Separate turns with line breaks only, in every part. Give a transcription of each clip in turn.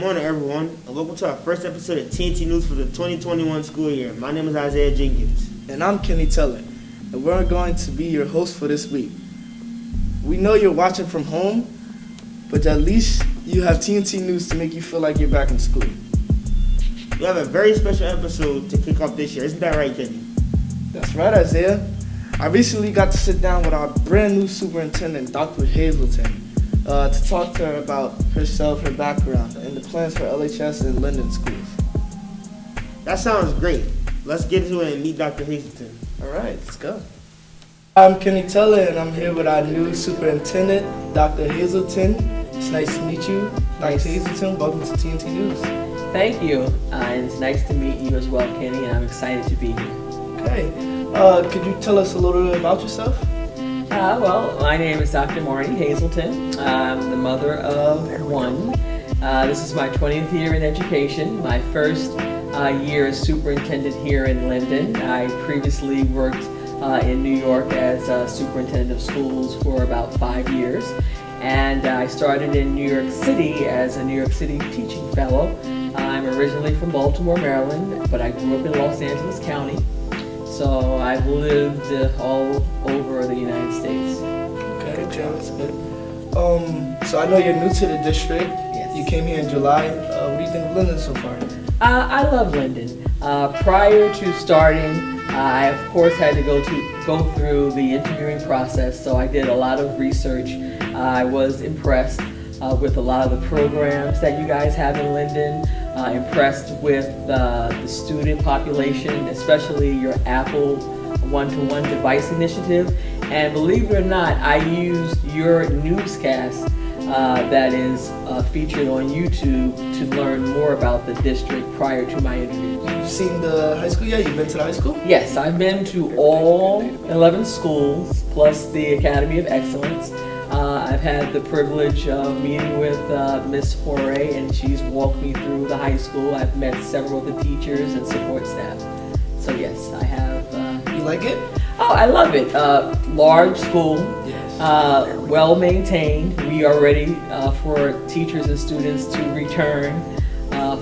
morning, everyone, and welcome to our first episode of TNT News for the 2021 school year. My name is Isaiah Jenkins.
And I'm Kenny Teller, and we're going to be your host for this week. We know you're watching from home, but at least you have TNT News to make you feel like you're back in school.
We have a very special episode to kick off this year. Isn't that right, Kenny?
That's right, Isaiah. I recently got to sit down with our brand new Superintendent Dr Hazelton to talk to her about herself, her background, and the plans for LHS and Linden schools.
That sounds great. Let's get into it and meet Dr. Hazelton.
All right, let's go. I'm Kenny Teller, and I'm here with our new Superintendent, Dr. Hazelton. It's nice to meet you. Dr. Hazelton, welcome to TNT News.
Thank you, and it's nice to meet you as well, Kenny, and I'm excited to be here.
Okay, could you tell us a little bit about yourself?
Well, my name is Dr. Marnie Hazelton. I'm the mother of one. This is my 20th year in education, my first year as superintendent here in Linden. I previously worked in New York as a superintendent of schools for about 5 years. And I started in New York City as a New York City teaching fellow. I'm originally from Baltimore, Maryland, but I grew up in Los Angeles County. So I've lived all over the United States.
Okay, that's good. So I know you're new to the district.
Yes.
You came here in July. What do you think of Linden so far?
I love Linden. Prior to starting, I of course had to go through the interviewing process. So I did a lot of research. I was impressed with a lot of the programs that you guys have in Linden. Impressed with the student population, especially your Apple one-to-one device initiative. And believe it or not, I used your newscast that is featured on YouTube to learn more about the district prior to my interview.
You've seen the high school yet? You've been to the high school?
Yes, I've been to all 11 schools, plus the Academy of Excellence. I've had the privilege of meeting with Miss Horay, and she's walked me through the high school. I've met several of the teachers and support staff. So yes, I have.
You like it?
Oh, I love it. Large school,
Yes.
well maintained. We are ready for teachers and students to return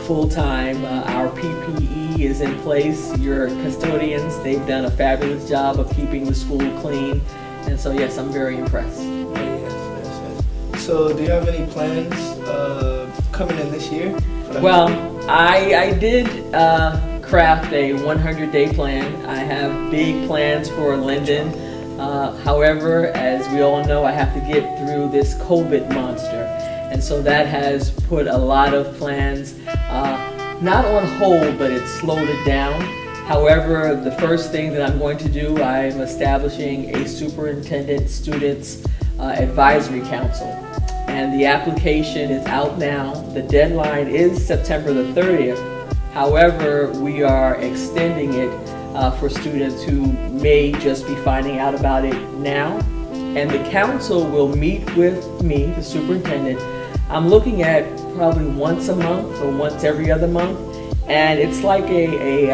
full time. Our PPE is in place. Your custodians, they've done a fabulous job of keeping the school clean. And so yes, I'm very impressed.
So do you have any plans coming in this year?
Well, I did craft a 100-day plan. I have big plans for Linden. However, as we all know, I have to get through this COVID monster. And so that has put a lot of plans not on hold, but it slowed it down. However, the first thing that I'm going to do, I'm establishing a superintendent students advisory council. And the application is out now. The deadline is September the 30th. However, we are extending it for students who may just be finding out about it now. And the council will meet with me, the superintendent. I'm looking at probably once a month or once every other month. And it's like a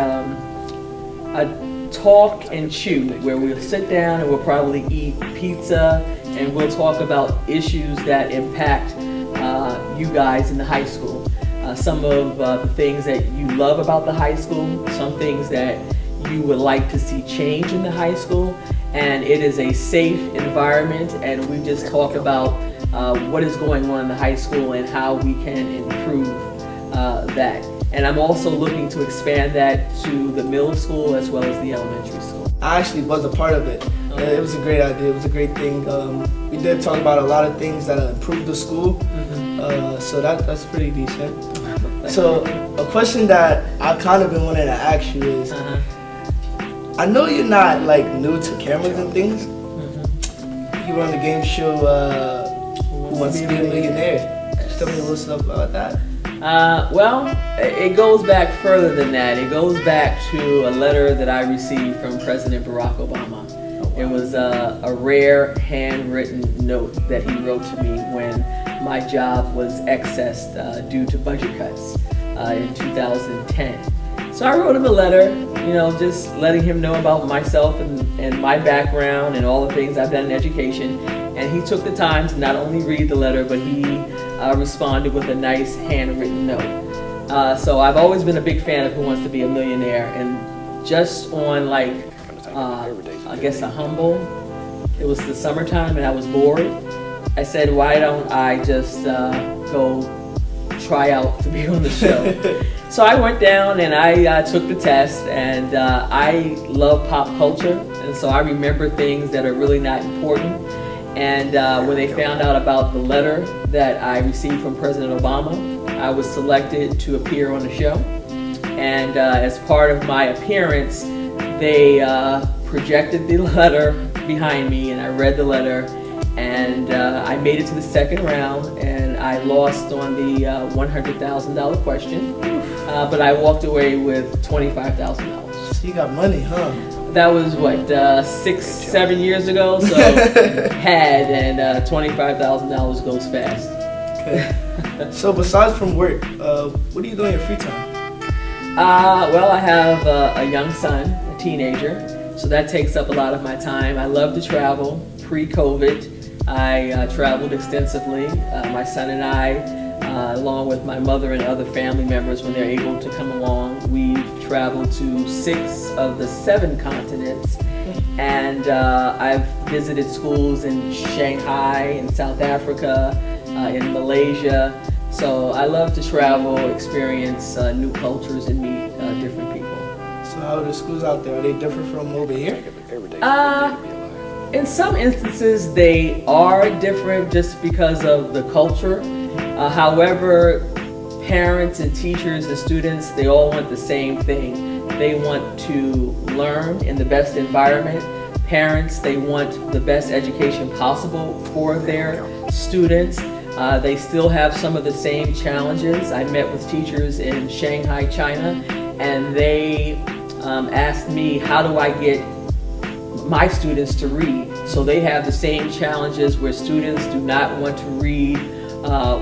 talk and chew where we'll sit down and we'll probably eat pizza and we'll talk about issues that impact you guys in the high school. Some of the things that you love about the high school, some things that you would like to see change in the high school, and it is a safe environment, and we just talk about what is going on in the high school and how we can improve that. And I'm also looking to expand that to the middle school as well as the elementary school.
I actually was a part of it. It was a great idea. It was a great thing. We did talk about a lot of things that improved the school. So that's pretty decent. So a question that I've kind of been wanting to ask you is, I know you're not like new to cameras and things. You were on the game show Who Wants to Be a Millionaire. Just tell me a little stuff about that.
Well, it goes back further than that. It goes back to a letter that I received from President Barack Obama. It was a rare handwritten note that he wrote to me when my job was accessed due to budget cuts in 2010. So I wrote him a letter, just letting him know about myself and my background and all the things I've done in education. And he took the time to not only read the letter, but he responded with a nice handwritten note. So I've always been a big fan of Who Wants to Be a Millionaire, and just on like, I guess a humble, it was the summertime and I was bored. I said, why don't I just go try out to be on the show? So I went down and I took the test, and I love pop culture, and so I remember things that are really not important. And when they found out about the letter that I received from President Obama, I was selected to appear on the show. And as part of my appearance, they projected the letter behind me, and I read the letter, and I made it to the second round, and I lost on the $100,000 question, but I walked away with $25,000.
So you got money, huh?
That was what, 6-7 years ago, so had, and $25,000 goes fast.
Okay. So besides from work, what do you do in your free time?
Well, I have a young son, a teenager, so that takes up a lot of my time. I love to travel. Pre-COVID, I traveled extensively. My son and I, along with my mother and other family members, when they're able to come along, we've traveled to 6 of the 7 continents. And I've visited schools in Shanghai, in South Africa, in Malaysia. So I love to travel, experience new cultures, and meet different people.
So how are the schools out there? Are they different from over here?
In some instances, they are different just because of the culture. However, parents and teachers and students, they all want the same thing. They want to learn in the best environment. Parents, they want the best education possible for their students. They still have some of the same challenges. I met with teachers in Shanghai, China, and they asked me, how do I get my students to read? So they have the same challenges where students do not want to read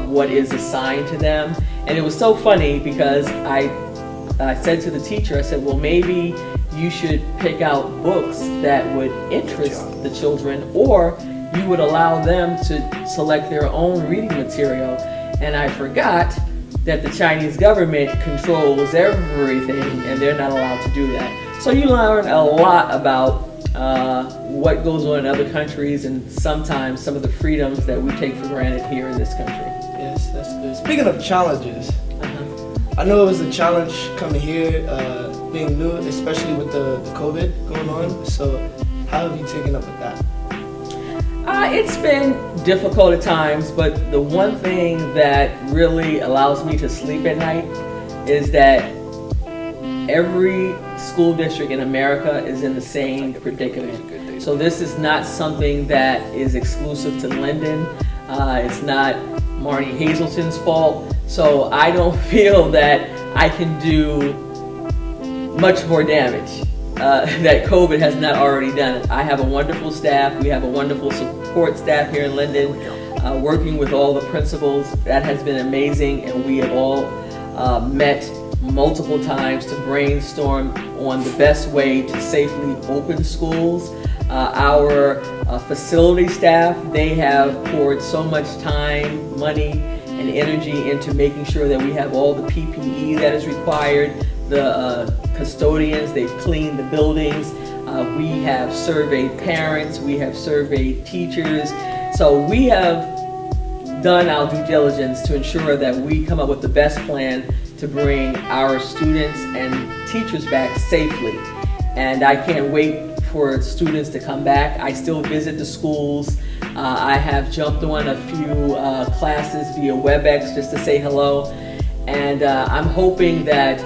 what is assigned to them. And it was so funny because I said to the teacher, I said, well, maybe you should pick out books that would interest the children, or you would allow them to select their own reading material. And I forgot that the Chinese government controls everything, and they're not allowed to do that. So you learn a lot about what goes on in other countries, and sometimes some of the freedoms that we take for granted here in this country.
Yes, that's good. Speaking of challenges, I know it was a challenge coming here, being new, especially with the COVID going on. So how have you taken up with that?
It's been difficult at times, but the one thing that really allows me to sleep at night is that every school district in America is in the same predicament. So this is not something that is exclusive to Linden. It's not Marnie Hazelton's fault. So I don't feel that I can do much more damage that COVID has not already done. I have a wonderful staff. We have a wonderful support staff here in Linden, working with all the principals. That has been amazing, and we have all met multiple times to brainstorm on the best way to safely open schools. Our facility staff, they have poured so much time, money, and energy into making sure that we have all the PPE that is required. The custodians, they've cleaned the buildings. We have surveyed parents, we have surveyed teachers. So we have done our due diligence to ensure that we come up with the best plan to bring our students and teachers back safely. And I can't wait for students to come back. I still visit the schools. I have jumped on a few classes via WebEx just to say hello. And I'm hoping that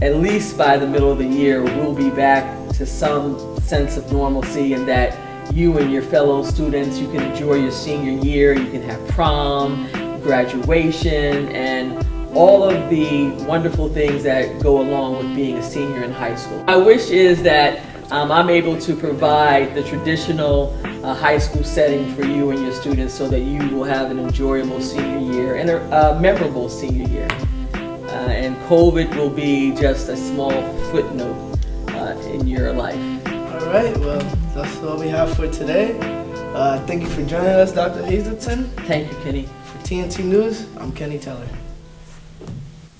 at least by the middle of the year, we'll be back to some sense of normalcy, and that you and your fellow students, you can enjoy your senior year, you can have prom, graduation, and all of the wonderful things that go along with being a senior in high school. My wish is that I'm able to provide the traditional high school setting for you and your students so that you will have an enjoyable senior year and a memorable senior year. And COVID will be just a small footnote in your life.
All right, well, that's all we have for today. Thank you for joining us, Dr. Hazelton.
Thank you, Kenny.
For TNT News, I'm Kenny Teller.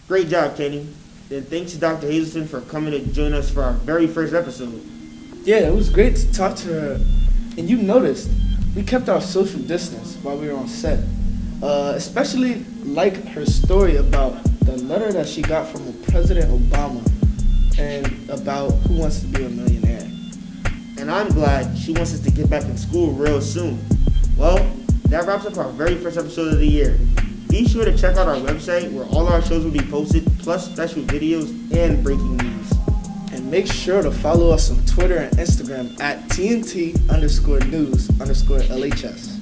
Great job, Kenny. And thanks to Dr. Hazelton for coming to join us for our very first episode.
Yeah, it was great to talk to her. And you noticed, we kept our social distance while we were on set. Especially like her story about the letter that she got from President Obama and about who wants to be a millionaire.
And I'm glad she wants us to get back in school real soon. Well, that wraps up our very first episode of the year. Be sure to check out our website where all our shows will be posted, plus special videos and breaking news.
And make sure to follow us on Twitter and Instagram at TNT_news_LHS.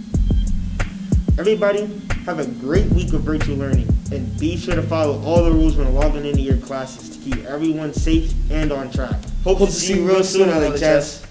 Everybody, have a great week of virtual learning, and be sure to follow all the rules when logging into your classes to keep everyone safe and on track. Hope to see you real soon, LHS.